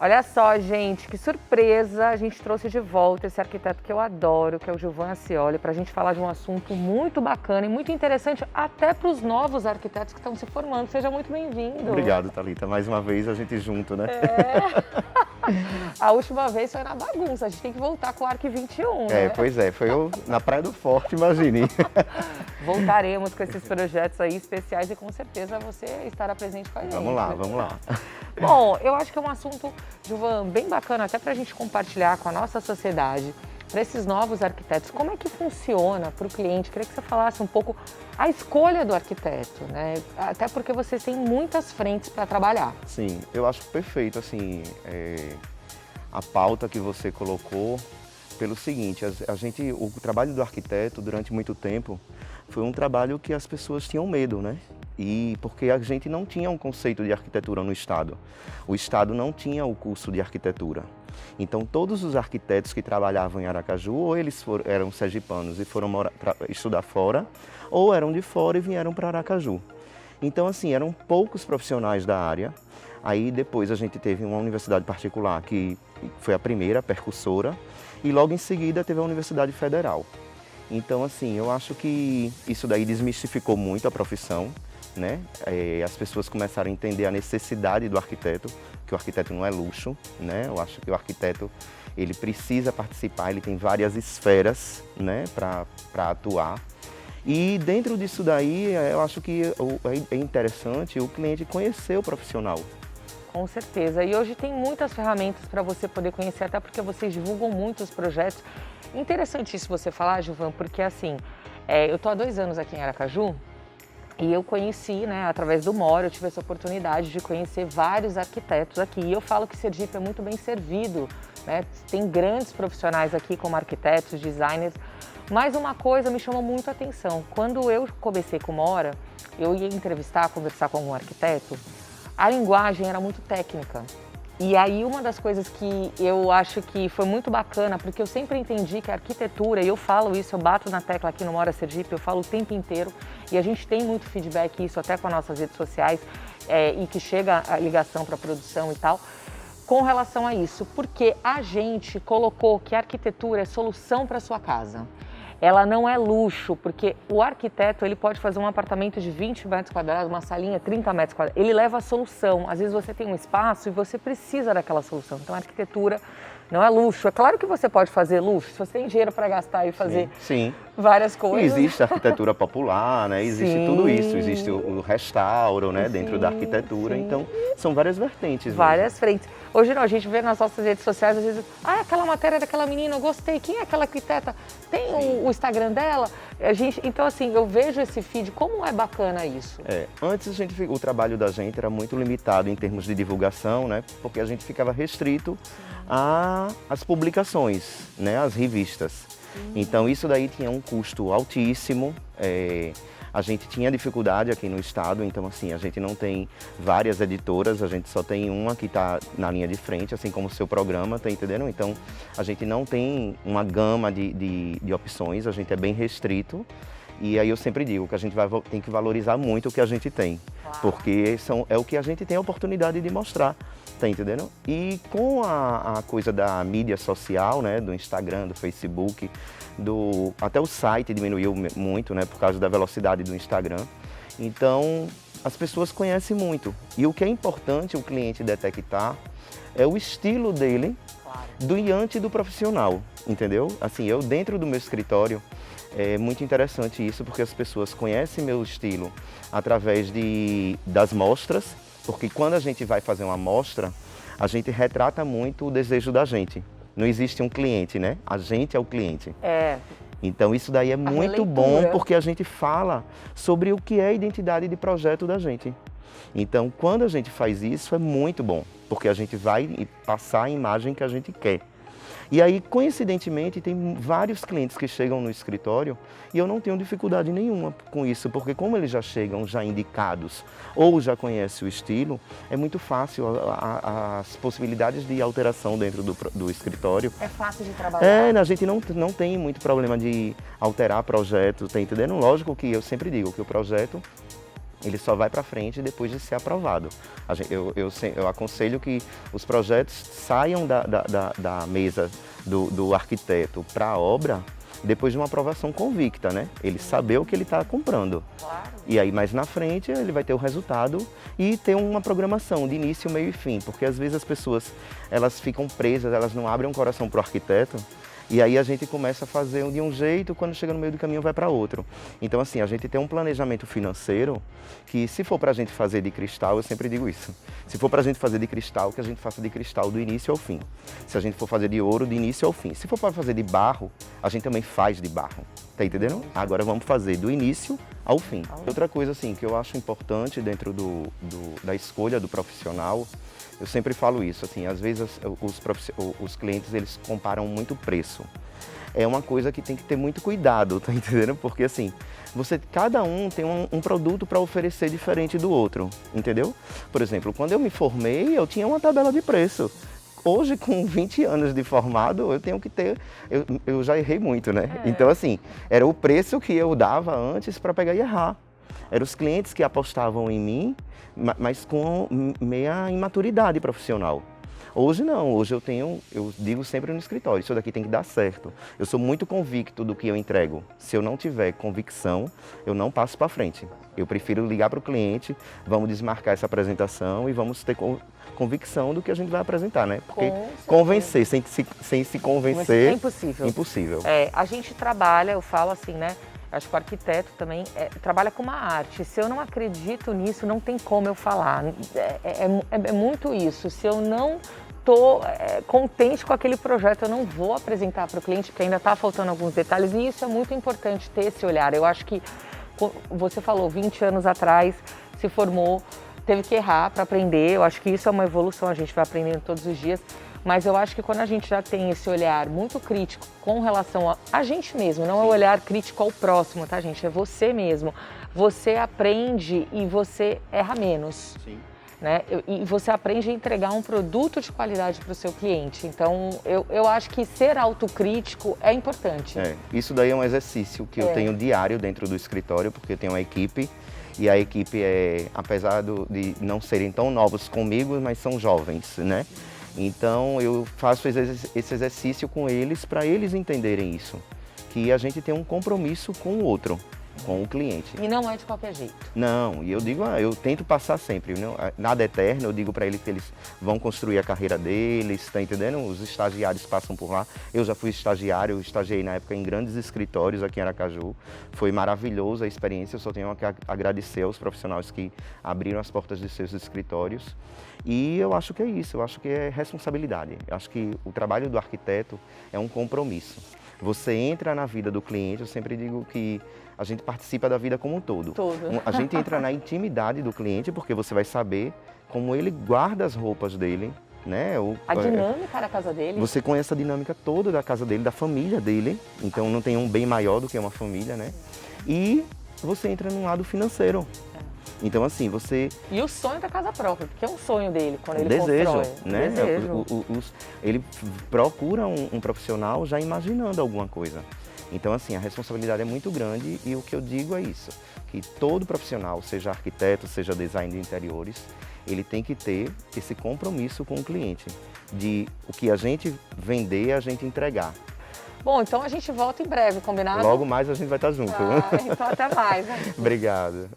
Olha só, gente, que surpresa! A gente trouxe de volta esse arquiteto que eu adoro, que é o Gilvan Acioli, para a gente falar de um assunto muito bacana e muito interessante até para os novos arquitetos que estão se formando. Seja muito bem-vindo. Obrigado, Thalita. Mais uma vez a gente junto, né? A última vez foi na bagunça, a gente tem que voltar com o Arq 21, né? Pois é, foi na Praia do Forte, imagine. Voltaremos com esses projetos aí especiais e com certeza você estará presente com a gente. Vamos lá. Bom, eu acho que é um assunto, Gilvan, bem bacana até para a gente compartilhar com a nossa sociedade, para esses novos arquitetos, como é que funciona para o cliente? Queria que você falasse um pouco a escolha do arquiteto, né? Até porque vocês têm muitas frentes para trabalhar. Sim, eu acho perfeito, assim, a pauta que você colocou, pelo seguinte, o trabalho do arquiteto durante muito tempo foi um trabalho que as pessoas tinham medo, né? E porque a gente não tinha um conceito de arquitetura no Estado. O Estado não tinha o curso de arquitetura. Então, todos os arquitetos que trabalhavam em Aracaju, ou eles eram sergipanos e foram estudar fora, ou eram de fora e vieram para Aracaju. Então, assim, eram poucos profissionais da área. Aí, depois, a gente teve uma universidade particular, que foi a primeira, a percussora, e logo em seguida teve a Universidade Federal. Então, assim, eu acho que isso daí desmistificou muito a profissão, né? As pessoas começaram a entender a necessidade do arquiteto, que o arquiteto não é luxo, né? Eu acho que o arquiteto, ele precisa participar, ele tem várias esferas, né, para atuar. E dentro disso daí, eu acho que é interessante o cliente conhecer o profissional. Com certeza. E hoje tem muitas ferramentas para você poder conhecer, até porque vocês divulgam muitos projetos. Interessante isso você falar, Gilvan, porque assim, eu estou há 2 anos aqui em Aracaju e eu conheci, né, através do MOR, eu tive essa oportunidade de conhecer vários arquitetos aqui. E eu falo que Sergipe é muito bem servido, né? Tem grandes profissionais aqui como arquitetos, designers. Mas uma coisa me chamou muito a atenção. Quando eu comecei com o Mora, eu ia conversar com algum arquiteto, a linguagem era muito técnica. E aí uma das coisas que eu acho que foi muito bacana, porque eu sempre entendi que a arquitetura, e eu falo isso, eu bato na tecla aqui no Mora Sergipe, eu falo o tempo inteiro, e a gente tem muito feedback isso até com as nossas redes sociais, e que chega a ligação para a produção e tal, com relação a isso, porque a gente colocou que a arquitetura é solução para a sua casa. Ela não é luxo, porque o arquiteto ele pode fazer um apartamento de 20 metros quadrados, uma salinha 30 metros quadrados. Ele leva a solução. Às vezes você tem um espaço e você precisa daquela solução. Então a arquitetura não é luxo. É claro que você pode fazer luxo, se você tem dinheiro para gastar e fazer várias coisas. E existe a arquitetura popular, né? Existe tudo isso. Existe o restauro, né? Dentro da arquitetura. Então são várias vertentes. Várias frentes. Hoje não, a gente vê nas nossas redes sociais, às vezes, aquela matéria daquela menina, eu gostei, quem é aquela arquiteta? Tem o Instagram dela? Então assim, eu vejo esse feed, como é bacana isso? Antes o trabalho da gente era muito limitado em termos de divulgação, né? Porque a gente ficava restrito às publicações, né? Às revistas. Então isso daí tinha um custo altíssimo. A gente tinha dificuldade aqui no estado, então assim, a gente não tem várias editoras, a gente só tem uma que está na linha de frente, assim como o seu programa, tá entendendo? Então a gente não tem uma gama de opções, a gente é bem restrito. E aí eu sempre digo que a gente tem que valorizar muito o que a gente tem, porque é o que a gente tem a oportunidade de mostrar, tá entendendo? E com a coisa da mídia social, né, do Instagram, do Facebook, até o site diminuiu muito, né, por causa da velocidade do Instagram. Então as pessoas conhecem muito. E o que é importante o cliente detectar é o estilo dele diante do profissional, entendeu? Assim, eu dentro do meu escritório, é muito interessante isso, porque as pessoas conhecem meu estilo através das mostras, porque quando a gente vai fazer uma mostra, a gente retrata muito o desejo da gente. Não existe um cliente, né? A gente é o cliente. Então isso daí é muito bom, porque a gente fala sobre o que é a identidade de projeto da gente. Então quando a gente faz isso é muito bom, porque a gente vai passar a imagem que a gente quer. E aí, coincidentemente, tem vários clientes que chegam no escritório e eu não tenho dificuldade nenhuma com isso, porque como eles já chegam já indicados ou já conhecem o estilo, é muito fácil as possibilidades de alteração dentro do escritório. É fácil de trabalhar. A gente não tem muito problema de alterar projeto, tá entendendo? Lógico que eu sempre digo que o projeto ele só vai para frente depois de ser aprovado. Eu aconselho que os projetos saiam da mesa do arquiteto para a obra depois de uma aprovação convicta, né? Ele saber o que ele está comprando. Claro. E aí, mais na frente, ele vai ter o resultado e ter uma programação de início, meio e fim. Porque às vezes as pessoas, elas ficam presas, elas não abrem o coração para o arquiteto. E aí a gente começa a fazer de um jeito, quando chega no meio do caminho vai para outro. Então assim, a gente tem um planejamento financeiro que, se for para a gente fazer de cristal, eu sempre digo isso. Se for para a gente fazer de cristal, que a gente faça de cristal do início ao fim. Se a gente for fazer de ouro, de início ao fim. Se for para fazer de barro, a gente também faz de barro. Tá entendendo? Agora vamos fazer do início ao fim. Outra coisa assim que eu acho importante dentro da escolha do profissional, eu sempre falo isso, assim, às vezes os clientes, eles comparam muito preço. É uma coisa que tem que ter muito cuidado, tá entendendo? Porque assim, cada um tem um produto para oferecer diferente do outro, entendeu? Por exemplo, quando eu me formei, eu tinha uma tabela de preço. Hoje, com 20 anos de formado, eu tenho que ter... Eu já errei muito, né? Então, assim, era o preço que eu dava antes para pegar e errar. Eram os clientes que apostavam em mim, mas com meia imaturidade profissional. Hoje não, hoje eu digo sempre no escritório, isso daqui tem que dar certo. Eu sou muito convicto do que eu entrego. Se eu não tiver convicção, eu não passo para frente. Eu prefiro ligar para o cliente, vamos desmarcar essa apresentação e vamos ter convicção do que a gente vai apresentar, né? Porque convencer sem se convencer... É impossível. Impossível. A gente trabalha, eu falo assim, né? Acho que o arquiteto também trabalha com uma arte. Se eu não acredito nisso, não tem como eu falar. É muito isso. Se eu não estou contente com aquele projeto, eu não vou apresentar para o cliente, porque ainda está faltando alguns detalhes. E isso é muito importante, ter esse olhar. Eu acho que, você falou, 20 anos atrás, se formou, teve que errar para aprender. Eu acho que isso é uma evolução, a gente vai aprendendo todos os dias. Mas eu acho que quando a gente já tem esse olhar muito crítico com relação a gente mesmo, não é o olhar crítico ao próximo, tá, gente? É você mesmo. Você aprende e você erra menos. Sim. Né? E você aprende a entregar um produto de qualidade para o seu cliente. Então, eu acho que ser autocrítico é importante. Isso daí é um exercício que eu tenho diário dentro do escritório, porque eu tenho uma equipe. E a equipe apesar de não serem tão novos comigo, mas são jovens, né? Então eu faço esse exercício com eles para eles entenderem isso, que a gente tem um compromisso com o outro, com o cliente. E não é de qualquer jeito. Não, e eu digo, eu tento passar sempre, não, nada eterno, eu digo para eles que eles vão construir a carreira deles, tá entendendo? Os estagiários passam por lá. Eu já fui estagiário, eu estagiei na época em grandes escritórios aqui em Aracaju. Foi maravilhosa a experiência, eu só tenho que agradecer aos profissionais que abriram as portas de seus escritórios. E eu acho que é isso, eu acho que é responsabilidade. Eu acho que o trabalho do arquiteto é um compromisso. Você entra na vida do cliente, eu sempre digo que a gente participa da vida como um todo. A gente entra na intimidade do cliente, porque você vai saber como ele guarda as roupas dele, né? A dinâmica da casa dele. Você conhece a dinâmica toda da casa dele, da família dele, então não tem um bem maior do que uma família, né? E você entra num lado financeiro. Então assim, você... E o sonho da casa própria, porque é um sonho dele quando ele desejo, constrói. Né? Desejo. Ele procura um profissional já imaginando alguma coisa. Então assim, a responsabilidade é muito grande e o que eu digo é isso, que todo profissional, seja arquiteto, seja design de interiores, ele tem que ter esse compromisso com o cliente, de o que a gente vender, a gente entregar. Bom, então a gente volta em breve, combinado? Logo mais a gente vai estar junto. Então até mais. Obrigado.